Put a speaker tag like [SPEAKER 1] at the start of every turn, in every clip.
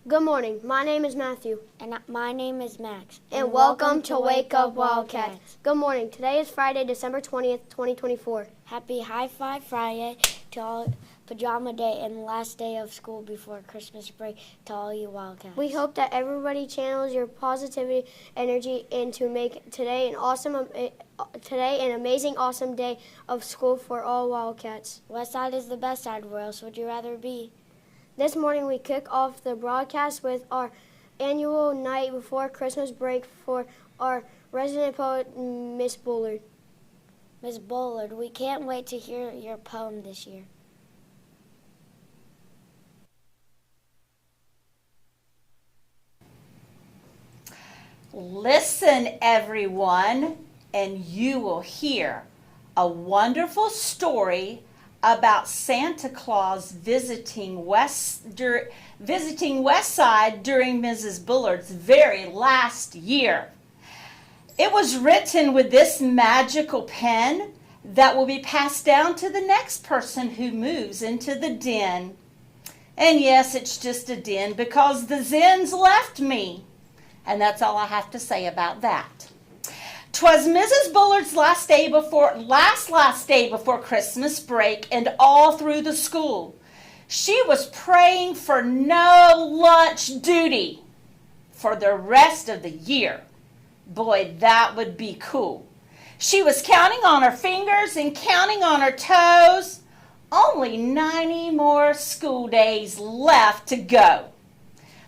[SPEAKER 1] Good morning. My name is Matthew.
[SPEAKER 2] And my name is Max.
[SPEAKER 1] And welcome to Wake Up Wildcats. Good morning. Today is Friday, December 20th, 2024.
[SPEAKER 2] Happy High Five Friday to all, Pajama Day, and last day of school before Christmas break to all you Wildcats.
[SPEAKER 1] We hope that everybody channels your positivity, energy, and to make today an amazing, awesome day of school for all Wildcats.
[SPEAKER 2] West side is the best side. Where else would you rather be?
[SPEAKER 1] This morning we kick off the broadcast with our annual night before Christmas break for our resident poet, Miss Bullard.
[SPEAKER 2] Miss Bullard, we can't wait to hear your poem this year.
[SPEAKER 3] Listen, everyone, and you will hear a wonderful story about Santa Claus visiting West Side during Mrs. Bullard's very last year. It was written with this magical pen that will be passed down to the next person who moves into the den. And yes, it's just a den because the Zens left me. And that's all I have to say about that. 'Twas Mrs. Bullard's last day before Christmas break, and all through the school. She was praying for no lunch duty for the rest of the year. Boy, that would be cool. She was counting on her fingers and counting on her toes. Only 90 more school days left to go.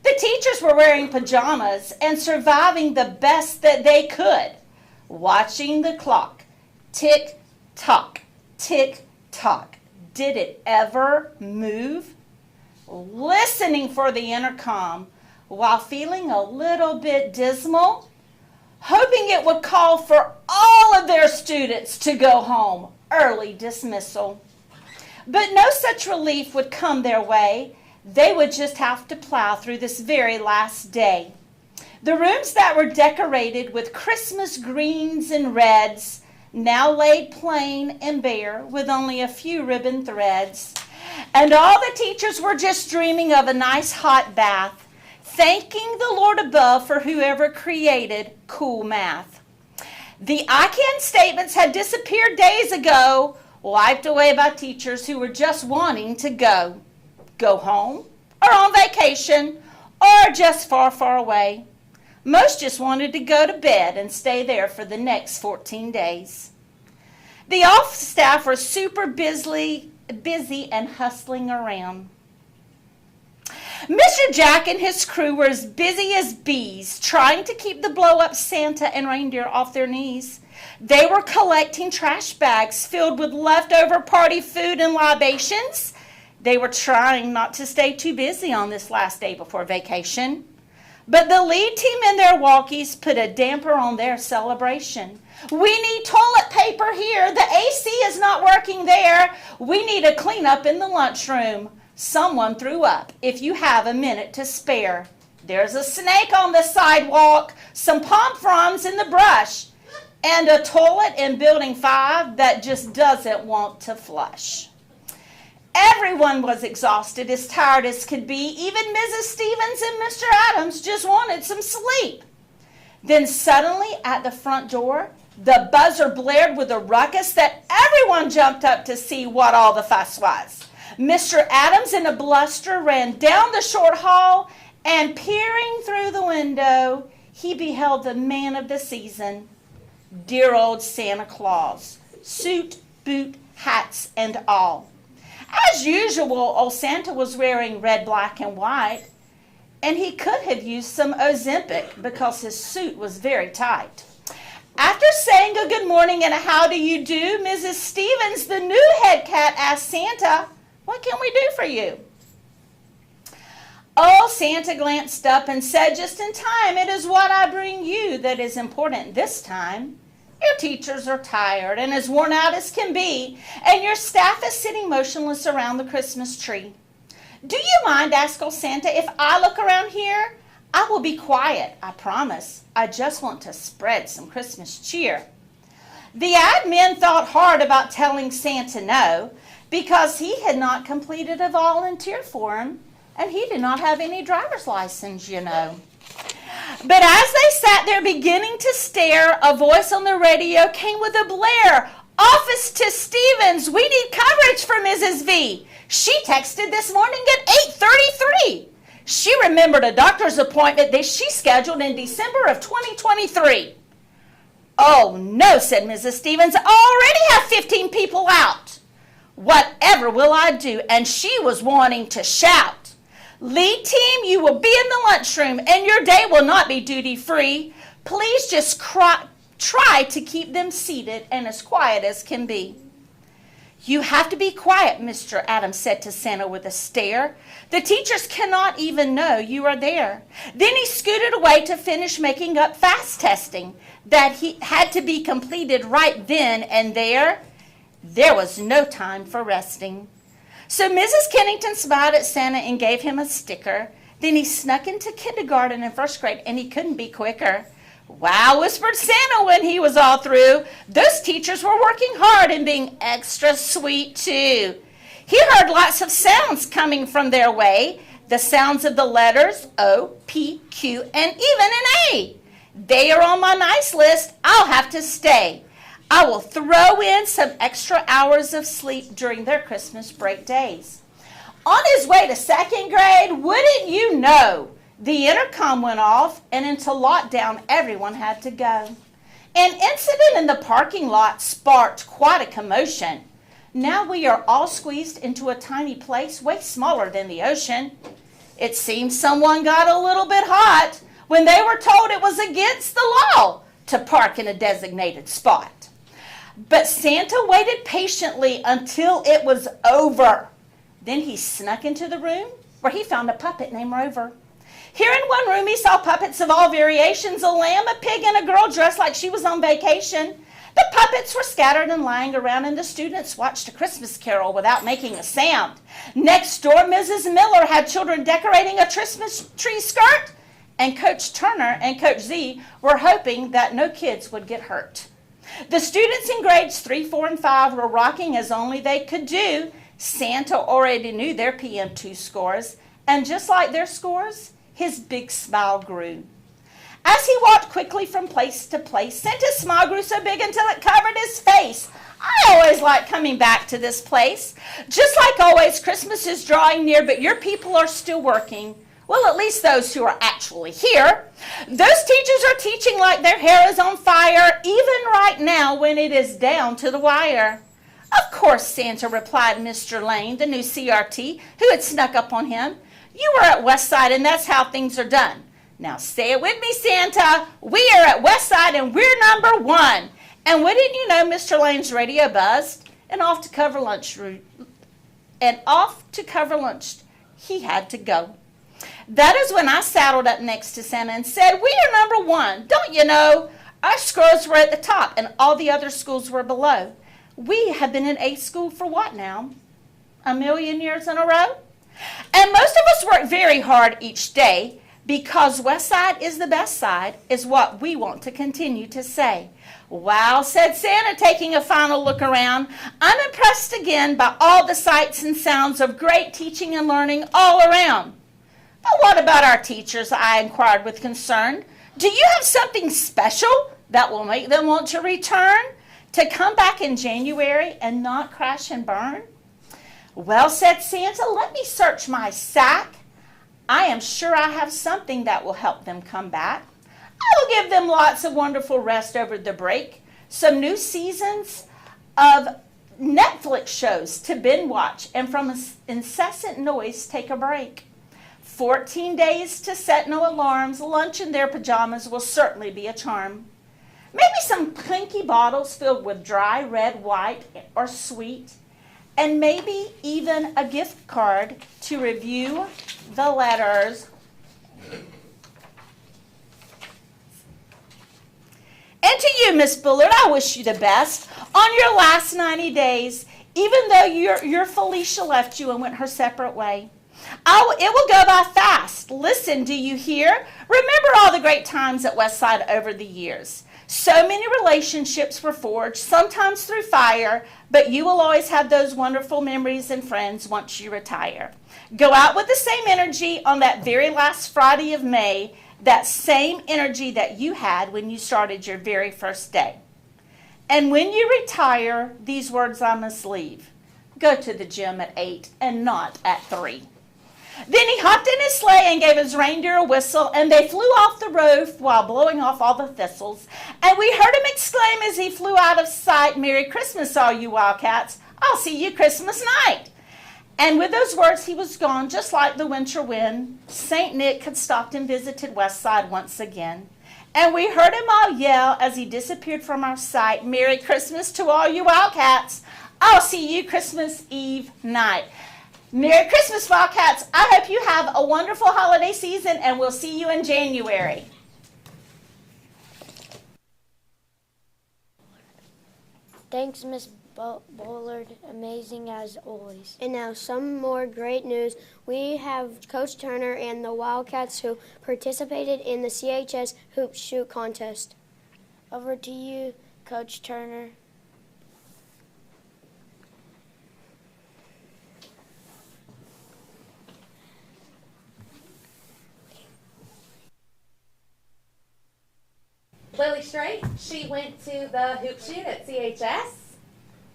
[SPEAKER 3] The teachers were wearing pajamas and surviving the best that they could, watching the clock. Tick tock, tick tock. Did it ever move? Listening for the intercom while feeling a little bit dismal, hoping it would call for all of their students to go home, early dismissal. But no such relief would come their way. They would just have to plow through this very last day. The rooms that were decorated with Christmas greens and reds now laid plain and bare with only a few ribbon threads. And all the teachers were just dreaming of a nice hot bath, thanking the Lord above for whoever created cool math. The I can statements had disappeared days ago, wiped away by teachers who were just wanting to go home, or on vacation, or just far, far away. Most just wanted to go to bed and stay there for the next 14 days. The office staff were super busy and hustling around. Mr. Jack and his crew were as busy as bees, trying to keep the blow-up Santa and reindeer off their knees. They were collecting trash bags filled with leftover party food and libations. They were trying not to stay too busy on this last day before vacation. But the lead team in their walkies put a damper on their celebration. We need toilet paper here. The AC is not working there. We need a cleanup in the lunchroom. Someone threw up. If you have a minute to spare. There's a snake on the sidewalk, some palm fronds in the brush, and a toilet in Building 5 that just doesn't want to flush. Everyone was exhausted, as tired as could be. Even Mrs. Stevens and Mr. Adams just wanted some sleep. Then suddenly at the front door, the buzzer blared with a ruckus that everyone jumped up to see what all the fuss was. Mr. Adams in a bluster ran down the short hall, and peering through the window, he beheld the man of the season, dear old Santa Claus, suit, boot, hats, and all. As usual, old Santa was wearing red, black, and white, and he could have used some Ozempic because his suit was very tight. After saying a good morning and a how do you do, Mrs. Stevens, the new head cat, asked Santa, "What can we do for you?" Old Santa glanced up and said just in time, "It is what I bring you that is important this time. Your teachers are tired and as worn out as can be, and your staff is sitting motionless around the Christmas tree. Do you mind, asked old Santa, if I look around here? I will be quiet, I promise. I just want to spread some Christmas cheer." The admin thought hard about telling Santa no, because he had not completed a volunteer form And he did not have any driver's license, you know. But as they sat there beginning to stare, a voice on the radio came with a blare. Office to Stevens, we need coverage for Mrs. V. She texted this morning at 8:33. She remembered a doctor's appointment that she scheduled in December of 2023. Oh, no, said Mrs. Stevens. I already have 15 people out. Whatever will I do? And she was wanting to shout. Lead team, you will be in the lunchroom, and your day will not be duty-free. Please just try to keep them seated and as quiet as can be. You have to be quiet, Mr. Adams said to Santa with a stare. The teachers cannot even know you are there. Then he scooted away to finish making up fast testing that he had to be completed right then and there. There was no time for resting. So Mrs. Kennington smiled at Santa and gave him a sticker. Then he snuck into kindergarten and first grade, and he couldn't be quicker. Wow, whispered Santa when he was all through. Those teachers were working hard and being extra sweet, too. He heard lots of sounds coming from their way, the sounds of the letters O, P, Q, and even an A. They are on my nice list. I'll have to stay. I will throw in some extra hours of sleep during their Christmas break days. On his way to second grade, wouldn't you know, the intercom went off, and into lockdown everyone had to go. An incident in the parking lot sparked quite a commotion. Now we are all squeezed into a tiny place way smaller than the ocean. It seems someone got a little bit hot when they were told it was against the law to park in a designated spot. But Santa waited patiently until it was over. Then he snuck into the room where he found a puppet named Rover. Here in one room he saw puppets of all variations, a lamb, a pig, and a girl dressed like she was on vacation. The puppets were scattered and lying around, and the students watched a Christmas carol without making a sound. Next door, Mrs. Miller had children decorating a Christmas tree skirt, and Coach Turner and Coach Z were hoping that no kids would get hurt. The students in grades 3, 4, and 5 were rocking as only they could do. Santa already knew their PM2 scores, and just like their scores, his big smile grew. As he walked quickly from place to place, Santa's smile grew so big until it covered his face. I always like coming back to this place. Just like always, Christmas is drawing near, but your people are still working. Well, at least those who are actually here. Those teachers are teaching like their hair is on fire, even right now when it is down to the wire. Of course, Santa, replied Mr. Lane, the new CRT, who had snuck up on him. You are at Westside, and that's how things are done. Now say it with me, Santa. We are at Westside, and we're number 1. And wouldn't you know, Mr. Lane's radio buzzed, and off to cover lunch. He had to go. That is when I saddled up next to Santa and said, we are number 1. Don't you know? Our scores were at the top, and all the other schools were below. We have been in A school for what now? 1,000,000 years in a row? And most of us work very hard each day because Westside is the best side, is what we want to continue to say. Wow, said Santa, taking a final look around. I'm impressed again by all the sights and sounds of great teaching and learning all around. But what about our teachers? I inquired with concern. Do you have something special that will make them want to return, to come back in January and not crash and burn? Well, said Santa, let me search my sack. I am sure I have something that will help them come back. I will give them lots of wonderful rest over the break, some new seasons of Netflix shows to binge watch, and from incessant noise take a break. 14 days to set no alarms, lunch in their pajamas will certainly be a charm. Maybe some clinky bottles filled with dry red, white, or sweet, and maybe even a gift card to review the letters. And to you, Miss Bullard, I wish you the best on your last 90 days, even though your Felicia left you and went her separate way. It will go by fast. Listen, do you hear? Remember all the great times at Westside over the years. So many relationships were forged, sometimes through fire, but you will always have those wonderful memories and friends once you retire. Go out with the same energy on that very last Friday of May, that same energy that you had when you started your very first day. And when you retire, these words I must leave. Go to the gym at 8 and not at 3. Then he hopped in his sleigh and gave his reindeer a whistle, and they flew off the roof while blowing off all the thistles. And we heard him exclaim as he flew out of sight, "Merry Christmas, all you Wildcats. I'll see you Christmas night." And with those words, he was gone, just like the winter wind. St. Nick had stopped and visited Westside once again. And we heard him all yell as he disappeared from our sight, "Merry Christmas to all you Wildcats. I'll see you Christmas Eve night." Merry Christmas, Wildcats. I hope you have a wonderful holiday season, and we'll see you in January.
[SPEAKER 2] Thanks, Miss Bullard. Amazing as always.
[SPEAKER 1] And now some more great news. We have Coach Turner and the Wildcats who participated in the CHS Hoop Shoot contest.
[SPEAKER 2] Over to you, Coach Turner.
[SPEAKER 4] Lily Strait, she went to the hoop shoot at CHS.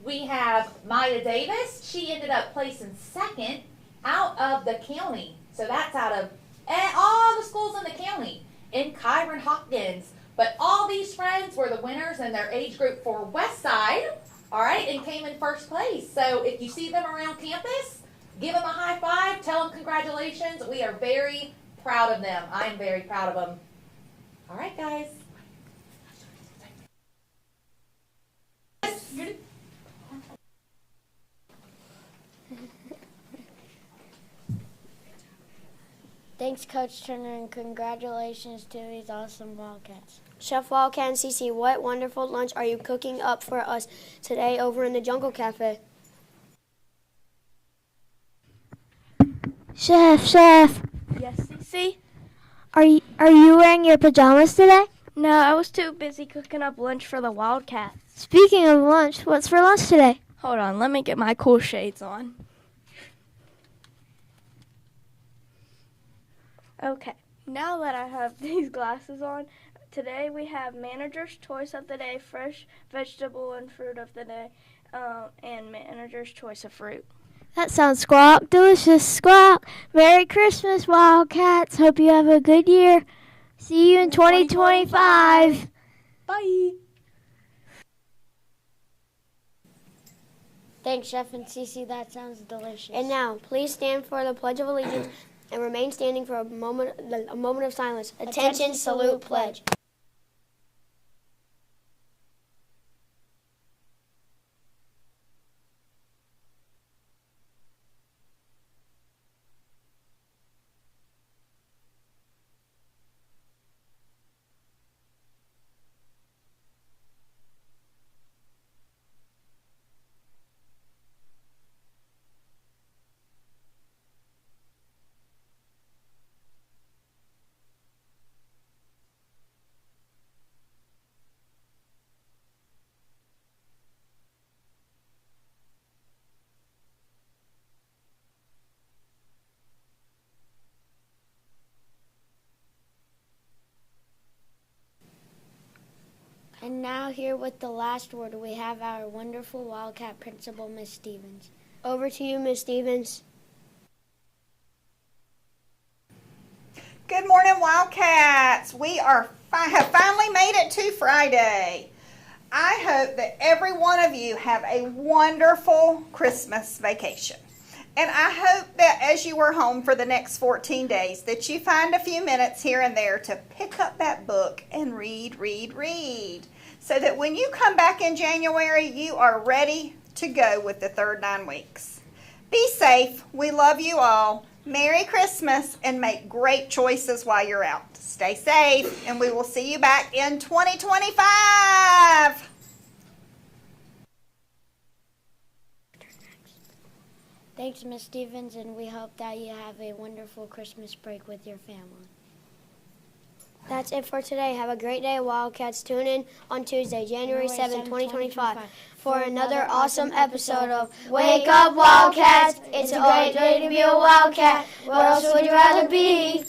[SPEAKER 4] We have Maya Davis. She ended up placing second out of the county. So that's out of all the schools in the county in Kyron Hopkins. But all these friends were the winners in their age group for Westside, all right, and came in first place. So if you see them around campus, give them a high five, tell them congratulations. We are very proud of them. I am very proud of them. All right, guys.
[SPEAKER 2] Thanks, Coach Turner, and congratulations to these awesome Wildcats.
[SPEAKER 1] Chef Wildcat and Cece, what wonderful lunch are you cooking up for us today over in the Jungle Cafe?
[SPEAKER 5] Chef.
[SPEAKER 6] Yes, Cece?
[SPEAKER 5] Are you wearing your pajamas today?
[SPEAKER 6] No, I was too busy cooking up lunch for the Wildcats.
[SPEAKER 5] Speaking of lunch, what's for lunch today?
[SPEAKER 6] Hold on, let me get my cool shades on. Okay, now that I have these glasses on, today we have Manager's Choice of the Day, Fresh Vegetable and Fruit of the Day, and Manager's Choice of Fruit.
[SPEAKER 5] That sounds squawk delicious. Squawk. Merry Christmas, Wildcats. Hope you have a good year. See you in 2025.
[SPEAKER 6] Bye!
[SPEAKER 2] Thanks, Chef and Cece. That sounds delicious.
[SPEAKER 1] And now, please stand for the Pledge of Allegiance and remain standing for a moment of silence. Attention, salute, pledge.
[SPEAKER 2] And now here with the last word, we have our wonderful Wildcat principal, Miss Stevens.
[SPEAKER 1] Over to you, Miss Stevens.
[SPEAKER 7] Good morning, Wildcats. We have finally made it to Friday. I hope that every one of you have a wonderful Christmas vacation. And I hope that as you are home for the next 14 days, that you find a few minutes here and there to pick up that book and read, so that when you come back in January, you are ready to go with the third 9 weeks. Be safe. We love you all. Merry Christmas, and make great choices while you're out. Stay safe, and we will see you back in 2025.
[SPEAKER 2] Thanks, Miss Stevens, and we hope that you have a wonderful Christmas break with your family.
[SPEAKER 1] That's it for today. Have a great day, Wildcats. Tune in on Tuesday, January 7th, 2025, for another awesome episode of Wake Up, Wildcats. It's a great day to be a Wildcat. What else would you rather be?